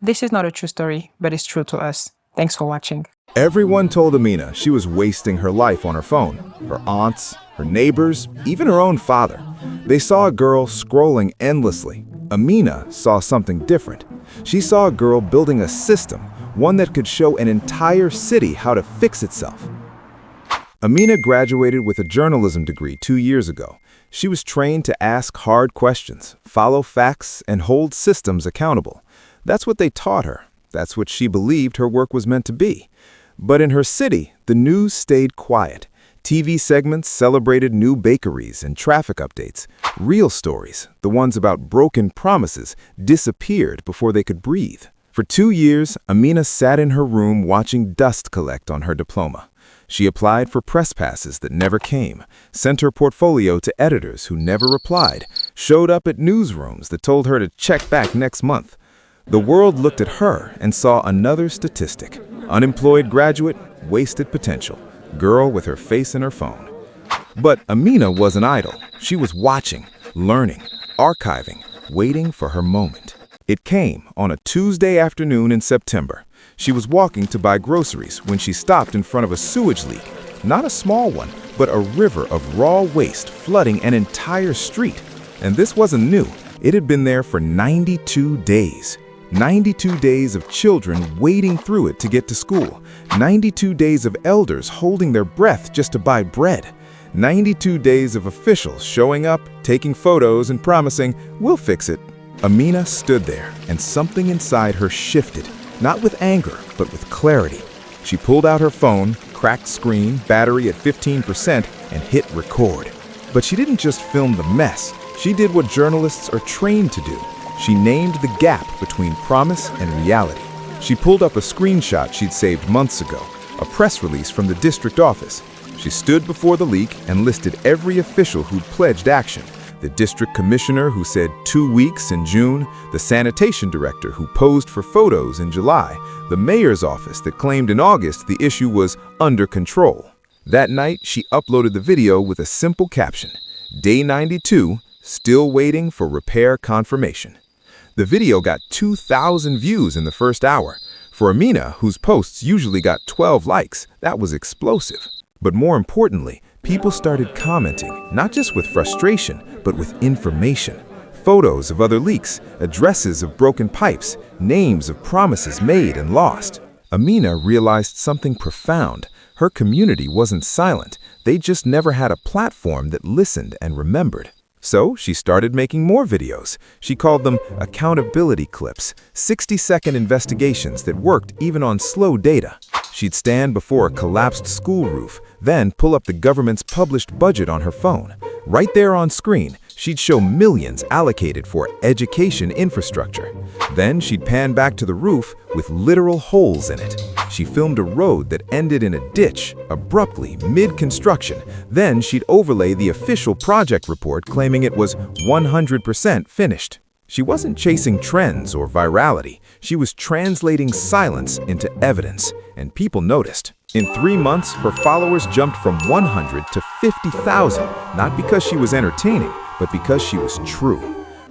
This is not a true story, but it's true to us. Thanks for watching. Everyone told Amina she was wasting her life on her phone. Her aunts, her neighbors, even her own father. They saw a girl scrolling endlessly. Amina saw something different. She saw a girl building a system, one that could show an entire city how to fix itself. Amina graduated with a journalism degree 2 years ago. She was trained to ask hard questions, follow facts, and hold systems accountable. That's what they taught her. That's what she believed her work was meant to be. But in her city, the news stayed quiet. TV segments celebrated new bakeries and traffic updates. Real stories, the ones about broken promises, disappeared before they could breathe. For 2 years, Amina sat in her room watching dust collect on her diploma. She applied for press passes that never came, sent her portfolio to editors who never replied, showed up at newsrooms that told her to check back next month. The world looked at her and saw another statistic. Unemployed graduate, wasted potential. Girl with her face in her phone. But Amina wasn't idle. She was watching, learning, archiving, waiting for her moment. It came on a Tuesday afternoon in September. She was walking to buy groceries when she stopped in front of a sewage leak. Not a small one, but a river of raw waste flooding an entire street. And this wasn't new. It had been there for 92 days. 92 days of children wading through it to get to school. 92 days of elders holding their breath just to buy bread. 92 days of officials showing up, taking photos, and promising, "We'll fix it." Amina stood there, and something inside her shifted, not with anger, but with clarity. She pulled out her phone, cracked screen, battery at 15%, and hit record. But she didn't just film the mess. She did what journalists are trained to do. She named the gap between promise and reality. She pulled up a screenshot she'd saved months ago, a press release from the district office. She stood before the leak and listed every official who'd pledged action. The district commissioner who said 2 weeks in June, the sanitation director who posed for photos in July, the mayor's office that claimed in August the issue was under control. That night, she uploaded the video with a simple caption, "Day 92, still waiting for repair confirmation." The video got 2,000 views in the first hour. For Amina, whose posts usually got 12 likes, that was explosive. But more importantly, people started commenting, not just with frustration, but with information. Photos of other leaks, addresses of broken pipes, names of promises made and lost. Amina realized something profound. Her community wasn't silent. They just never had a platform that listened and remembered. So she started making more videos. She called them accountability clips, 60-second investigations that worked even on slow data. She'd stand before a collapsed school roof, then pull up the government's published budget on her phone. Right there on screen, she'd show millions allocated for education infrastructure. Then she'd pan back to the roof with literal holes in it. She filmed a road that ended in a ditch, abruptly, mid-construction. Then she'd overlay the official project report claiming it was 100% finished. She wasn't chasing trends or virality. She was translating silence into evidence, and people noticed. In 3 months, her followers jumped from 100 to 50,000, not because she was entertaining, but because she was true.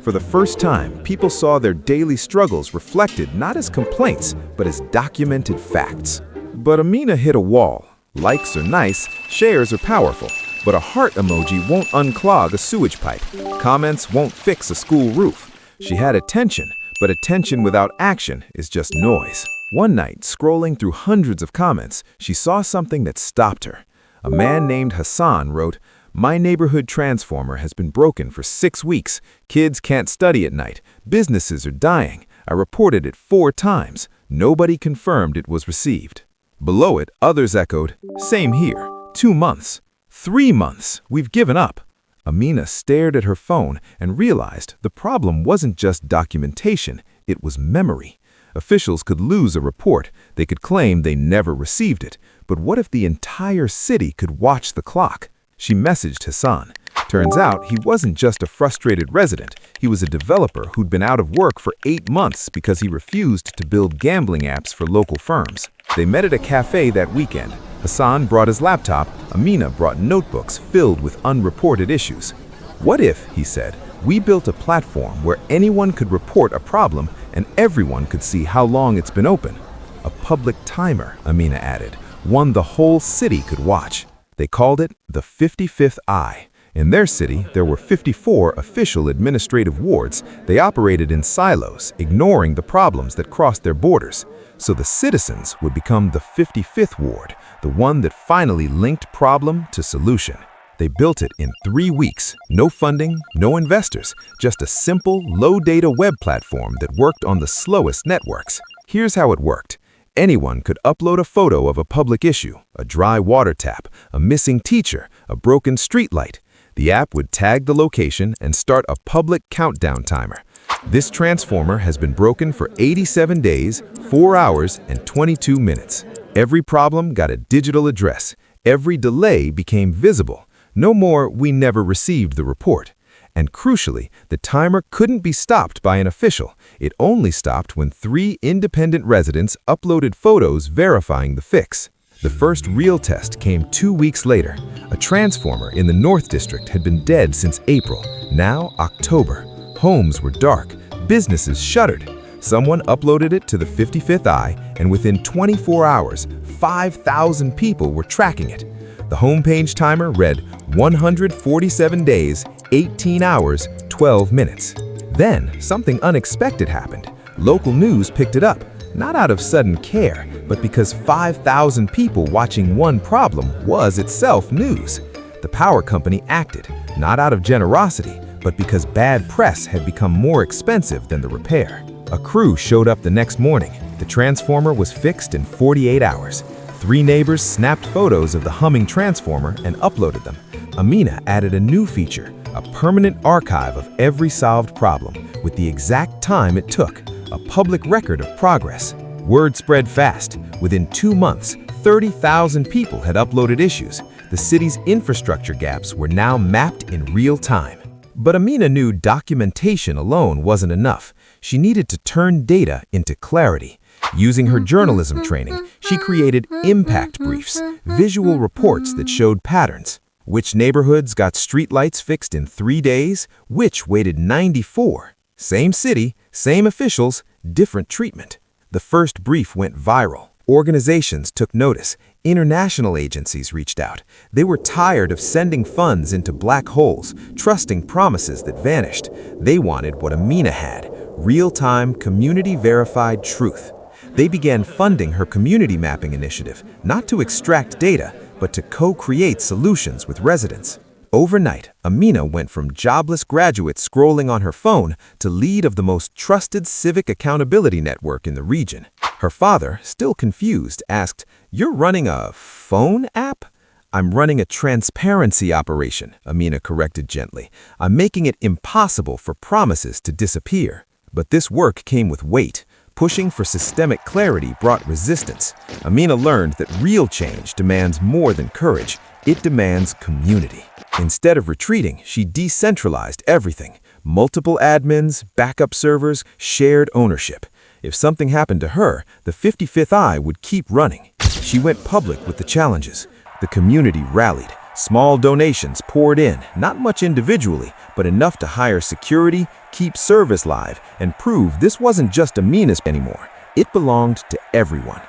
For the first time, people saw their daily struggles reflected not as complaints, but as documented facts. But Amina hit a wall. Likes are nice, shares are powerful, but a heart emoji won't unclog a sewage pipe. Comments won't fix a school roof. She had attention, but attention without action is just noise. One night, scrolling through hundreds of comments, she saw something that stopped her. A man named Hassan wrote, "My neighborhood transformer has been broken for 6 weeks. Kids can't study at night. Businesses are dying. I reported it 4 times. Nobody confirmed it was received." Below it, others echoed, "Same here. 2 months. 3 months. We've given up." Amina stared at her phone and realized the problem wasn't just documentation, it was memory. Officials could lose a report, they could claim they never received it, but what if the entire city could watch the clock? She messaged Hassan. Turns out he wasn't just a frustrated resident, he was a developer who'd been out of work for 8 months because he refused to build gambling apps for local firms. They met at a cafe that weekend. Hassan brought his laptop, Amina brought notebooks filled with unreported issues. "What if," he said, "we built a platform where anyone could report a problem and everyone could see how long it's been open. A public timer, Amina added, one the whole city could watch. They called it the 55th Eye. In their city, there were 54 official administrative wards. They operated in silos, ignoring the problems that crossed their borders. So the citizens would become the 55th ward, the one that finally linked problem to solution. They built it in 3 weeks. No funding, no investors, just a simple, low-data web platform that worked on the slowest networks. Here's how it worked. Anyone could upload a photo of a public issue, a dry water tap, a missing teacher, a broken streetlight. The app would tag the location and start a public countdown timer. This transformer has been broken for 87 days, 4 hours, and 22 minutes. Every problem got a digital address. Every delay became visible. No more, "We never received the report." And crucially, the timer couldn't be stopped by an official. It only stopped when 3 independent residents uploaded photos verifying the fix. The first real test came 2 weeks later. A transformer in the North District had been dead since April. Now, October. Homes were dark. Businesses shuttered. Someone uploaded it to the 55th Eye, and within 24 hours, 5,000 people were tracking it. The homepage timer read 147 days, 18 hours, 12 minutes. Then, something unexpected happened. Local news picked it up. Not out of sudden care, but because 5,000 people watching one problem was itself news. The power company acted, not out of generosity, but because bad press had become more expensive than the repair. A crew showed up the next morning. The transformer was fixed in 48 hours. 3 neighbors snapped photos of the humming transformer and uploaded them. Amina added a new feature, a permanent archive of every solved problem, with the exact time it took. A public record of progress. Word spread fast. Within 2 months, 30,000 people had uploaded issues. The city's infrastructure gaps were now mapped in real time. But Amina knew documentation alone wasn't enough. She needed to turn data into clarity. Using her journalism training, she created impact briefs, visual reports that showed patterns. Which neighborhoods got streetlights fixed in 3 days? Which waited 94? Same city, same officials, different treatment. The first brief went viral. Organizations took notice. International agencies reached out. They were tired of sending funds into black holes, trusting promises that vanished. They wanted what Amina had, real-time, community-verified truth. They began funding her community mapping initiative, not to extract data, but to co-create solutions with residents. Overnight, Amina went from jobless graduate scrolling on her phone to lead of the most trusted civic accountability network in the region. Her father, still confused, asked, "You're running a phone app?" "I'm running a transparency operation," Amina corrected gently. "I'm making it impossible for promises to disappear." But this work came with weight. Pushing for systemic clarity brought resistance. Amina learned that real change demands more than courage. It demands community. Instead of retreating, she decentralized everything. Multiple admins, backup servers, shared ownership. If something happened to her, the 55th Eye would keep running. She went public with the challenges. The community rallied. Small donations poured in, not much individually, but enough to hire security, keep service live, and prove this wasn't just Amina's anymore. It belonged to everyone.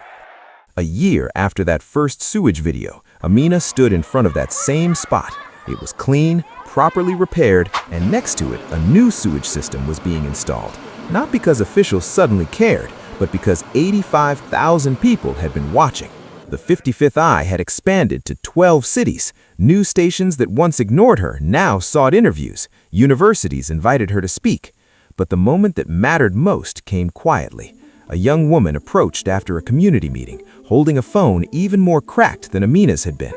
A year after that first sewage video, Amina stood in front of that same spot. It was clean, properly repaired, and next to it, a new sewage system was being installed. Not because officials suddenly cared, but because 85,000 people had been watching. The 55th Eye had expanded to 12 cities. News stations that once ignored her now sought interviews. Universities invited her to speak. But the moment that mattered most came quietly. A young woman approached after a community meeting, holding a phone even more cracked than Amina's had been.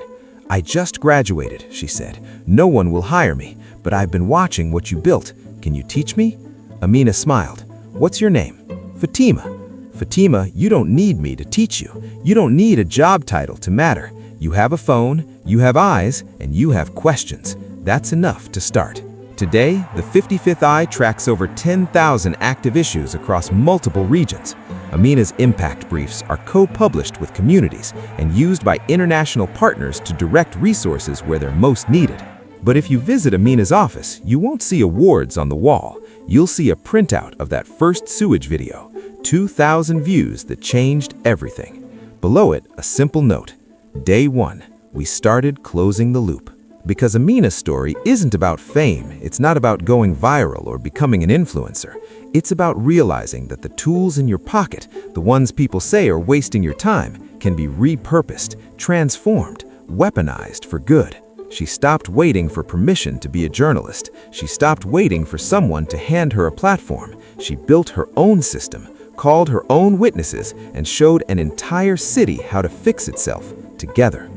"I just graduated," she said. "No one will hire me, but I've been watching what you built. Can you teach me?" Amina smiled. "What's your name?" "Fatima." "Fatima, you don't need me to teach you. You don't need a job title to matter. You have a phone, you have eyes, and you have questions. That's enough to start." Today, the 55th Eye tracks over 10,000 active issues across multiple regions. Amina's impact briefs are co-published with communities and used by international partners to direct resources where they're most needed. But if you visit Amina's office, you won't see awards on the wall. you'll see a printout of that first sewage video, 2,000 views that changed everything. Below it, a simple note. Day 1, we started closing the loop. Because Amina's story isn't about fame, it's not about going viral or becoming an influencer. It's about realizing that the tools in your pocket, the ones people say are wasting your time, can be repurposed, transformed, weaponized for good. She stopped waiting for permission to be a journalist. She stopped waiting for someone to hand her a platform. She built her own system, called her own witnesses, and showed an entire city how to fix itself together.